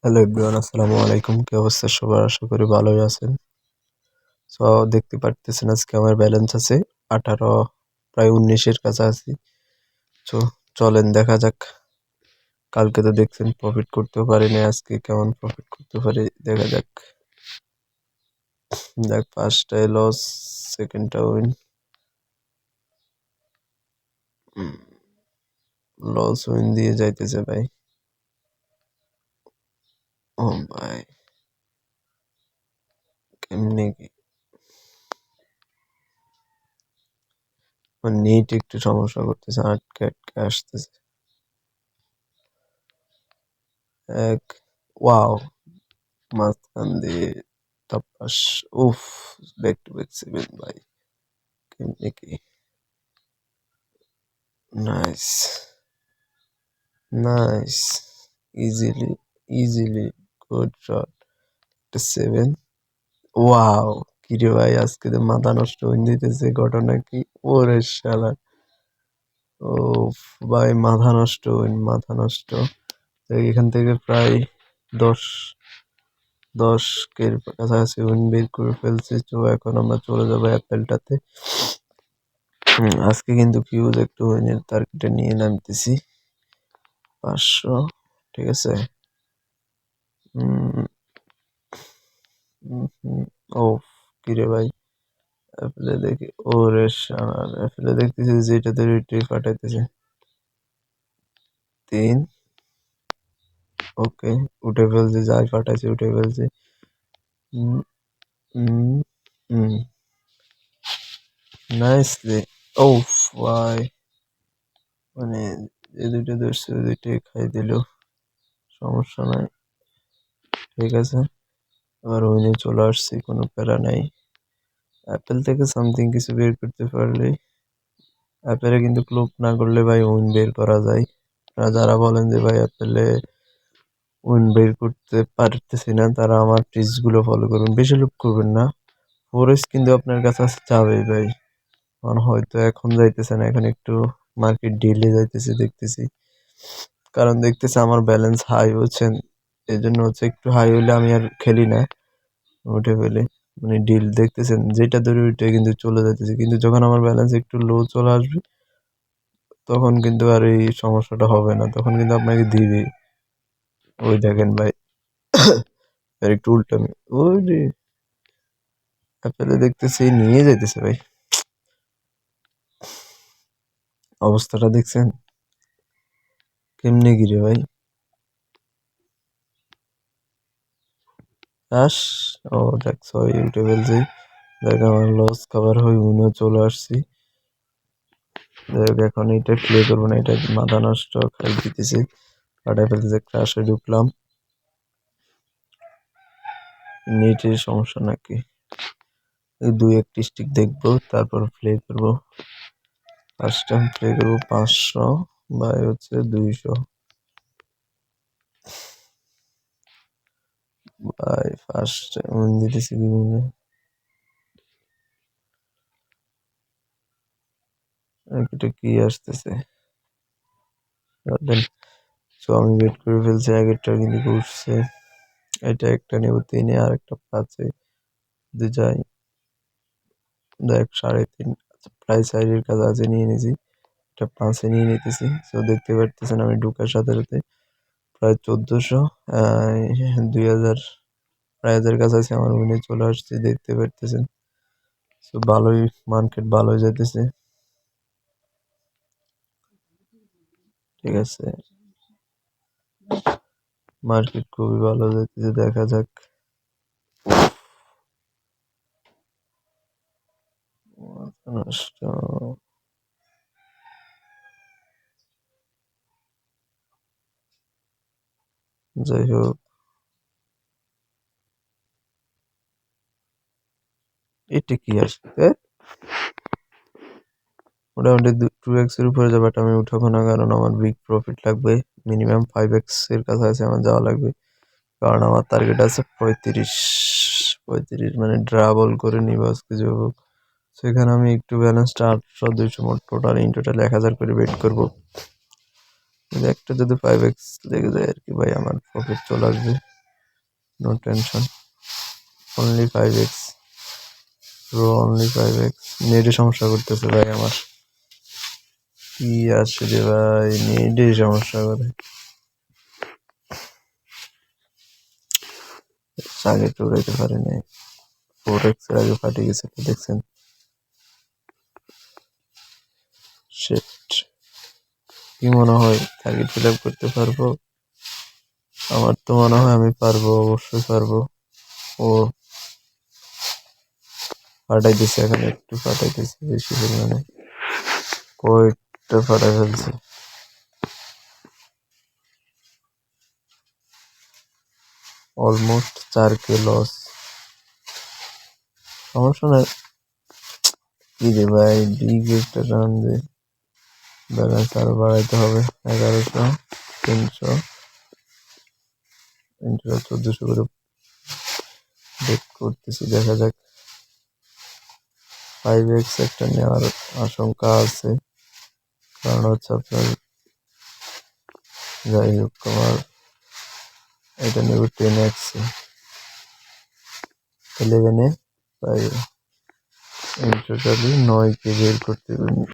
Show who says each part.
Speaker 1: Hello everyone, আসসালামু আলাইকুম। কি অবস্থা সবার? আশা করি ভালোই আছেন। সো দেখতে পারতেছেন আজকে আমার ব্যালেন্স আছে 18, প্রায় 19-এর কাছাকাছি। সো চলেন দেখা যাক। কালকে তো দেখছেন প্রফিট করতেও পারিনি, আজকে কেমন প্রফিট করতে পারি দেখা যাক। দেখ, ফার্স্টটায় লস, সেকেন্ডটা উইন। লস উইন দিয়ে যাইতেছে ভাই। ও ভাই, কেমনে কি নেট একটু সমস্যা করতেছে, আটকে আটকে আসতেছে। এক, ওয়াও, মাঝখান দিয়ে তাপাস। উফ, ব্যাক টু ব্যাক 7 ভাই, কেমনে কি? Nice, nice, easily, easily, good shot. 7, wow. কিরে ভাই, আজকে তো মাথা নষ্ট হয়ে দিতেছে, ঘটনা কি? ওরে শালা, ও ভাই, মাথা নষ্ট হইন, মাথা নষ্ট। তো এখান থেকে প্রায় 10 10 কে কাছাকাছি উইন বের করে ফেলছি। তো এখন আমরা চলে যাবো অ্যাপেলটাতে। আজকে কিন্তু কিউজ একটু উইনের টার্গেটে নিয়ে নামতেছি 500, ঠিক আছে। ও কিরে ভাই, অ্যাপেলে দেখি, ওরে শালার, অ্যাপেলে দেখতেছি যেটাতে রিট্রিভ পাঠাইতেছে 3। ওকে, উঠে ফেলছি, যাই পাঠাইছি উঠে ফেলছি। নাইসলি। ও ভাই, মানে যে দুইটা ধরছে ওই দুইটাই খাই দিল, সমস্যা নাই, ঠিক আছে। এবার উইনে চলে আসছি, কোনো প্যারা নাই। অ্যাপেল থেকে সামথিং কিছু বের করতে পারলে, অ্যাপেলে কিন্তু ক্লোপ না করলে ভাই উইন বের করা যায়। আপনারা যারা বলেন যে ভাই অ্যাপেলে উইন বের করতে পারতেছি না, তারা আমার টিপস গুলো ফলো করবেন, বেশি লুক করবেন না। ফোরেস্ট কিন্তু আপনার কাছে যাবেই ভাই, কারণ হয়তো এখন যাইতেছে না, এখন একটু মার্কেট ডিলে যাইতেছে দেখতেছি, কারণ দেখতেছে আমার ব্যালেন্স হাই হচ্ছেন, এই জন্য হচ্ছে একটু হাই হইলে আমি আর খেলি না, উঠে ফেলে। মানে ডিল দেখতেছেন, যেটা ধরে ওইটা কিন্তু চলে যাইতেছে, কিন্তু যখন আমার ব্যালেন্স একটু লো চলে আসবে, তখন কিন্তু আর এই সমস্যাটা হবে না, তখন কিন্তু আপনাকে দিবে। ওই দেখেন ভাই, আর একটু উল্টামি, ওই রে, অ্যাপেলে দেখতেছি নিয়ে যাইতেছে ভাই। অবস্থাটা দেখছেন কেমনে গিরে ভাই? আস, ও দেখছ, উঠে ফেলছি। দেখ, আমার লস কভার হয়ে উনিও চলে আসছি। দেখ, এখন এটা প্লে করবো না, এটা মাথা নষ্ট খাই দিতেছি, কাটাই ফেলতেছে, ক্রাশে ঢুকলাম। নেটের সমস্যা নাকি? এই 2-1 স্টিক দেখবো, তারপর প্লে করবো। ফার্স্ট টাইম প্লে করবো 500 বাই হচ্ছে 200। ভাই ফার্স্ট টাইম দিতেছি বিভিন্ন, এটা কি আসতেছে? সো আমি ওয়েট করে ফেলছি, আগেরটা কিন্তু উঠছে। এটা একটা নেব 3-এ, আর একটা 5-এ যদি যাই। দেখ 3.5, প্রায় সাইডের কাছাকাছি নিয়ে নিয়েছি, এটা 5-এ নিয়ে নিতেছি। সো দেখতে পারতেছেন আমি ঢুকার সাথে সাথে প্রায় 1400, 2000, প্রায় 1000 কাছাকাছি আমার উইনে চলে আসছে, দেখতে পারতেছেন। সো ভালোই, মার্কেট ভালোই যাইতেছে, ঠিক আছে। মার্কেট খুবই ভালো যাইতেছে, দেখা যাক। নষ্ট, যাই হোক। এটা কি আসছে? মোটামুটি 2x এর উপরে যাবে, বাট আমি উঠাবো না, কারণ আমার বিগ প্রফিট লাগবে। মিনিমাম 5x এর কাছাকাছি আমার যাওয়া লাগবে, কারণ আমার টার্গেট আছে 35। 35 মানে ডাবল করে নিব আজকে যে হোক। সেখানে আমি একটু ব্যালেন্সটা 800 200 মোট, টোটাল ইন টোটাল 1000 করে বেট করব। কিন্তু একটা যদি 5x লেগে যায় আর কি ভাই, আমার প্রফিট চলে আসবে। No tension, only 5x bro, only 5x। নেটে সমস্যা করতেছে ভাই আমার, কি আসে রে ভাই, নেটে সমস্যা করে। আগে তো উড়াইতে পারি নাই, 4x এর আগে ফাটে গেছে, তো দেখছেন। শিট, কি মনে হয় টার্গেট ফিল আপ করতে পারবো? আমার তো মনে হয় আমি পারবো, অবশ্যই পারবো। ও ফাটাইতেছে, এখন একটু ফাটাইতেছে বেশি পরিমাণে, কয়েকটা ফাটাই ফেলছে। Almost 4k loss. সমস্যা নাই, কি রে ভাই, লিগ একটা রান দে, ব্যালেন্স আরো বাড়াইতে হবে। 1100, 300, 1400 করে বেট করতেছি, দেখা যাক। 5x একটা নেওয়ার আশঙ্কা আছে, কারণ হচ্ছে আপনার, যাই হোক আমার এটা নেব 10x, 11-এ, তাই টোটালি 9k বের করতে